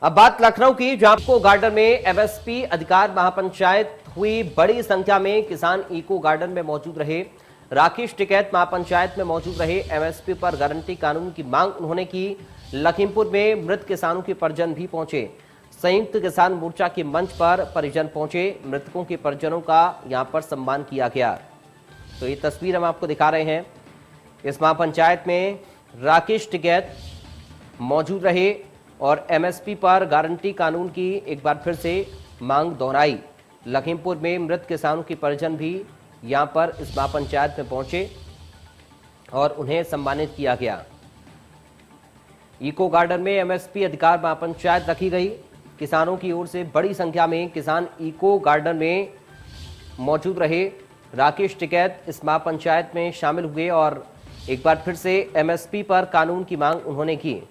अब बात लखनऊ की, जहां इको गार्डन में एमएसपी अधिकार महापंचायत हुई। बड़ी संख्या में किसान इको गार्डन में मौजूद रहे। राकेश टिकैत महापंचायत में मौजूद रहे। एमएसपी पर गारंटी कानून की मांग उन्होंने की। लखीमपुर में मृत किसानों के परिजन भी पहुंचे। संयुक्त किसान मोर्चा के मंच पर परिजन पहुंचे। मृतकों के परिजनों का यहां पर सम्मान किया गया। तो ये तस्वीर हम आपको दिखा रहे हैं। इस महापंचायत में राकेश टिकैत मौजूद रहे और एमएसपी पर गारंटी कानून की एक बार फिर से मांग दोहराई। लखीमपुर में मृत किसानों के परिजन भी यहां पर इस महापंचायत में पहुंचे और उन्हें सम्मानित किया गया। इको गार्डन में एमएसपी अधिकार महापंचायत रखी गई। किसानों की ओर से बड़ी संख्या में किसान इको गार्डन में मौजूद रहे। राकेश टिकैत इस महापंचायत में शामिल हुए और एक बार फिर से एमएसपी पर कानून की मांग उन्होंने की।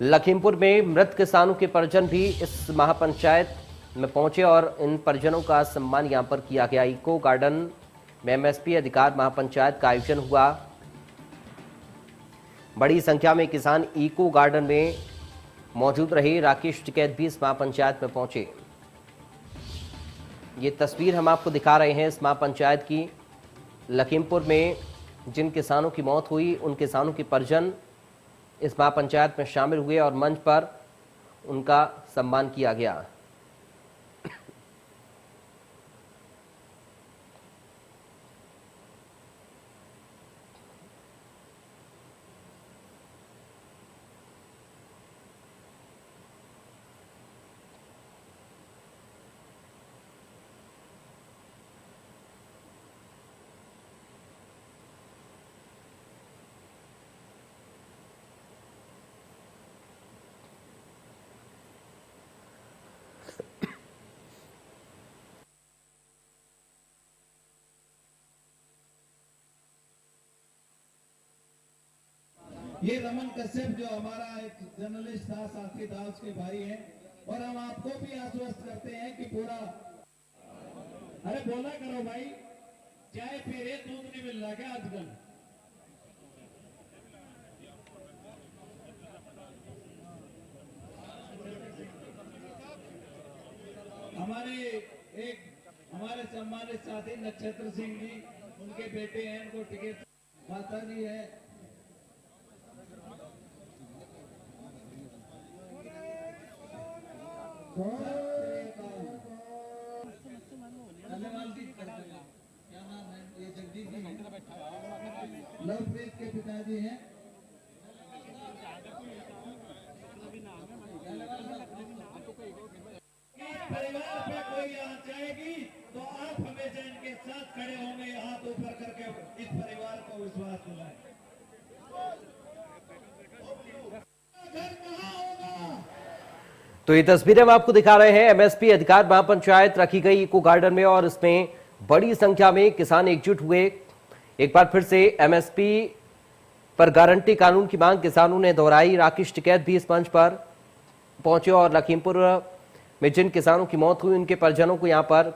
लखीमपुर में मृत किसानों के परिजन भी इस महापंचायत में पहुंचे और इन परिजनों का सम्मान यहां पर किया गया। इको गार्डन में एमएसपी अधिकार महापंचायत का आयोजन हुआ। बड़ी संख्या में किसान इको गार्डन में मौजूद रहे। राकेश टिकैत भी इस महापंचायत में पहुंचे। ये तस्वीर हम आपको दिखा रहे हैं इस महापंचायत की। लखीमपुर में जिन किसानों की मौत हुई उन किसानों के परिजन इस महापंचायत में शामिल हुए और मंच पर उनका सम्मान किया गया। ये रमन कश्यप जो हमारा एक जर्नलिस्ट था, साथी था, उसके भाई हैं और हम आपको भी आश्वस्त करते हैं कि पूरा अरे बोला करो भाई, चाय पी रहे दूध नहीं मिल रहा क्या आजकल? हमारे सम्मानित साथी नक्षत्र सिंह जी, उनके बेटे हैं, उनको टिकट माता जी है। क्या नाम है? ये जगदीश जी लवप्रीत के पिताजी हैं। परिवार पे कोई आ जाएगी तो आप हमेशा इनके साथ खड़े होंगे, हाथ ऊपर करके इस परिवार को विश्वास दिलाएं। घर कहाँ होगा? तो ये तस्वीरें हम आपको दिखा रहे हैं। एमएसपी अधिकार महापंचायत रखी गई इको गार्डन में और इसमें बड़ी संख्या में किसान एकजुट हुए। एक बार फिर से एमएसपी पर गारंटी कानून की मांग किसानों ने दोहराई। राकेश टिकैत भी इस मंच पर पहुंचे और लखीमपुर में जिन किसानों की मौत हुई उनके परिजनों को यहां पर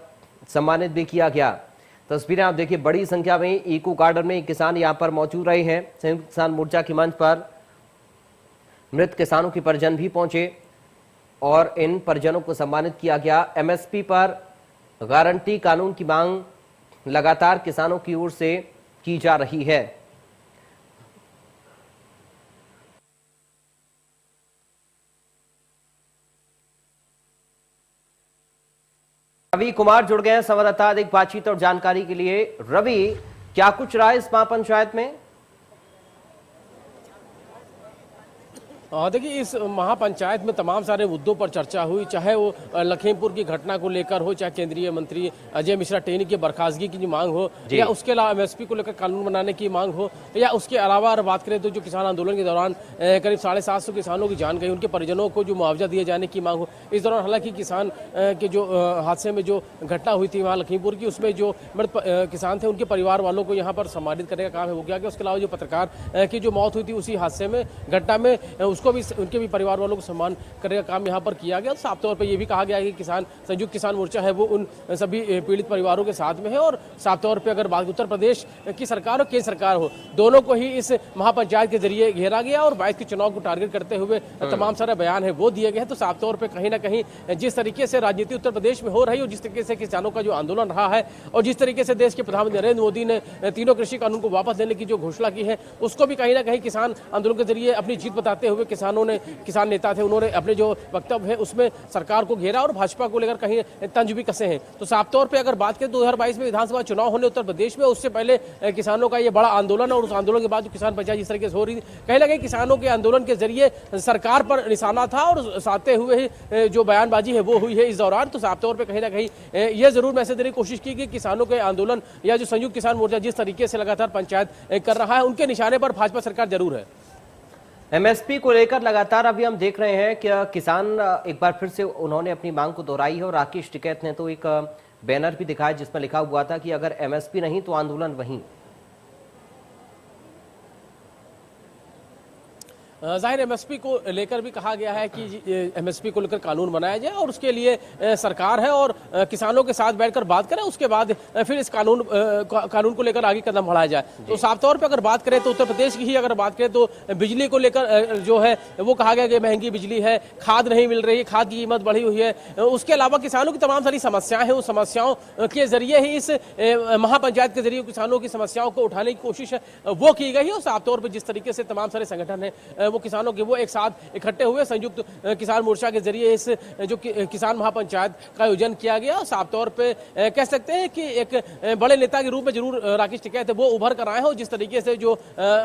सम्मानित भी किया गया। तस्वीरें आप देखिए, बड़ी संख्या में इको गार्डन में किसान यहां पर मौजूद रहे हैं। संयुक्त किसान मोर्चा के मंच पर मृत किसानों के परिजन भी पहुंचे और इन परिजनों को सम्मानित किया गया। एमएसपी पर गारंटी कानून की मांग लगातार किसानों की ओर से की जा रही है। रवि कुमार जुड़ गए हैं संवाददाता अधिक बातचीत और जानकारी के लिए। रवि, क्या कुछ रहा इस महापंचायत में? देखिए, इस महापंचायत में तमाम सारे मुद्दों पर चर्चा हुई, चाहे वो लखीमपुर की घटना को लेकर हो, चाहे केंद्रीय मंत्री अजय मिश्रा टेनी की बर्खास्तगी की मांग हो, या उसके अलावा एमएसपी को लेकर कानून बनाने की मांग हो, या उसके अलावा अगर बात करें तो जो किसान आंदोलन के दौरान करीब 750 किसानों की जान गई, उनके परिजनों को जो मुआवजा दिए जाने की मांग हो। इस दौरान हालांकि किसान के जो हादसे में जो घटना हुई थी वहाँ लखीमपुर की, उसमें जो मृत किसान थे उनके परिवार वालों को यहाँ पर सम्मानित करने का काम है वो किया गया। उसके अलावा जो पत्रकार की जो मौत हुई थी उसी हादसे में, घटना में, उसको भी, उनके भी परिवार वालों को सम्मान करने का काम यहाँ पर किया गया। साफ तौर पर यह भी कहा गया है कि संयुक्त किसान मोर्चा है वो उन सभी पीड़ित परिवारों के साथ में है। और साफ तौर पर अगर बात उत्तर प्रदेश की सरकार हो, केंद्र सरकार हो, दोनों को ही इस महापंचायत के जरिए घेरा गया और 22 के चुनाव को टारगेट करते हुए तमाम सारे बयान है वो दिए गए हैं। तो साफ तौर पे कहीं ना कहीं जिस तरीके से राजनीति उत्तर प्रदेश में हो रही है और जिस तरीके से किसानों का जो आंदोलन रहा है और जिस तरीके से देश के प्रधानमंत्री नरेंद्र मोदी ने तीनों कृषि कानून को वापस लेने की जो घोषणा की है, उसको भी कहीं ना कहीं किसान आंदोलन के जरिए अपनी जीत बताते हुए किसान नेता थे, उन्होंने अपने जो वक्तव्य है उसमें सरकार को घेरा और भाजपा को लेकर कहीं तंज भी कसे हैं। तो साफ तौर पर अगर बात करें 2022 में विधानसभा चुनाव होने उत्तर प्रदेश में, उससे पहले किसानों का ये बड़ा आंदोलन और उस आंदोलन के बाद जो किसान पंचायत जिस तरीके से हो रही थी, कहीं ना कहीं किसानों के आंदोलन के जरिए सरकार पर निशाना था और साथे हुए जो बयानबाजी है वो हुई है इस दौरान। तो साफ तौर पे कहीं ना कहीं ये जरूर मैसेज देने की कोशिश की कि किसानों के आंदोलन या जो संयुक्त किसान मोर्चा जिस तरीके से लगातार पंचायत कर रहा है, उनके निशाने पर भाजपा सरकार जरूर है। एमएसपी को लेकर लगातार अभी हम देख रहे हैं कि किसान एक बार फिर से उन्होंने अपनी मांग को दोहराई है और राकेश टिकैत ने तो एक बैनर भी दिखाया जिसमें लिखा हुआ था कि अगर एमएसपी नहीं तो आंदोलन वहीं। जाहिर एमएसपी को लेकर भी कहा गया है कि एमएसपी को लेकर कानून बनाया जाए और उसके लिए सरकार है और किसानों के साथ बैठकर बात करें, उसके बाद फिर इस कानून को लेकर आगे कदम बढ़ाया जाए। तो साफ तौर पर अगर बात करें तो उत्तर प्रदेश की ही अगर बात करें तो बिजली को लेकर जो है वो कहा गया कि महंगी बिजली है, खाद नहीं मिल रही है, खाद की कीमत बढ़ी हुई है। उसके अलावा किसानों की तमाम सारी समस्याएं हैं, उस समस्याओं के जरिए ही इस महापंचायत के जरिए किसानों की समस्याओं को उठाने की कोशिश वो की गई है। और साफ तौर पर जिस तरीके से तमाम सारे संगठन है वो किसानों के वो एक साथ इकट्ठे हुए संयुक्त किसान मोर्चा के जरिए इस जो किसान महापंचायत का आयोजन किया गया। साफ तौर पे कह सकते हैं कि एक बड़े नेता के रूप में जरूर राकेश टिकैत है वो उभर कर आए हैं। जिस तरीके से जो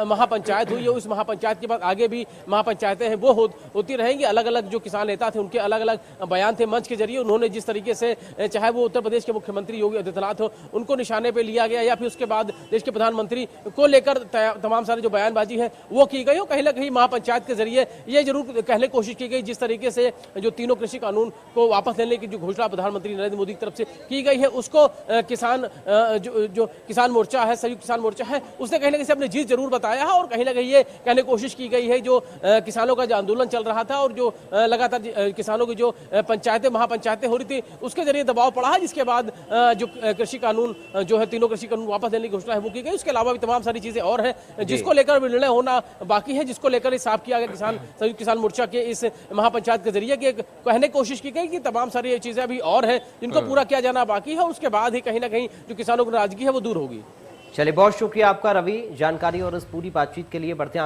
महापंचायत हुई है उस महापंचायत के बाद आगे भी महापंचायतें हैं वो होती रहेंगी। अलग अलग जो किसान नेता थे उनके अलग अलग बयान थे मंच के जरिए, उन्होंने जिस तरीके से चाहे वो उत्तर प्रदेश के मुख्यमंत्री योगी आदित्यनाथ हो उनको निशाने पर लिया गया या फिर उसके बाद देश के प्रधानमंत्री को लेकर तमाम सारे जो बयानबाजी है वो की गई हो, कहीं ना कहीं महापंचायत के जरिए ये जरूर कहने की कोशिश की गई जिस तरीके से जो तीनों कृषि कानून को वापस लेने की जो घोषणा प्रधानमंत्री नरेंद्र मोदी की तरफ से की गई है उसको जो किसान मोर्चा है, संयुक्त किसान मोर्चा है, उसने कहीं ना कहीं अपनी जीत जरूर बताया है। और कहीं ना कहीं ये कहने की कोशिश की गई है जो किसानों का जो आंदोलन चल रहा था और जो लगातार किसानों की जो पंचायतें महापंचायतें हो रही थी उसके जरिए दबाव पड़ा है, जिसके बाद जो कृषि कानून जो है तीनों कृषि कानून वापस लेने की घोषणा है वो की गई। उसके अलावा भी तमाम सारी चीजें और है जिसको लेकर निर्णय होना बाकी है, जिसको लेकर साफ किया गया संयुक्त किसान मोर्चा के इस महापंचायत के जरिए कि कहने की कोशिश की गई कि तमाम सारी चीजें अभी और है जिनको पूरा किया जाना बाकी है, उसके बाद ही कहीं ना कहीं जो किसानों की नाराजगी है वो दूर होगी। चलिए, बहुत शुक्रिया आपका रवि, जानकारी और इस पूरी बातचीत के लिए। बढ़ते हैं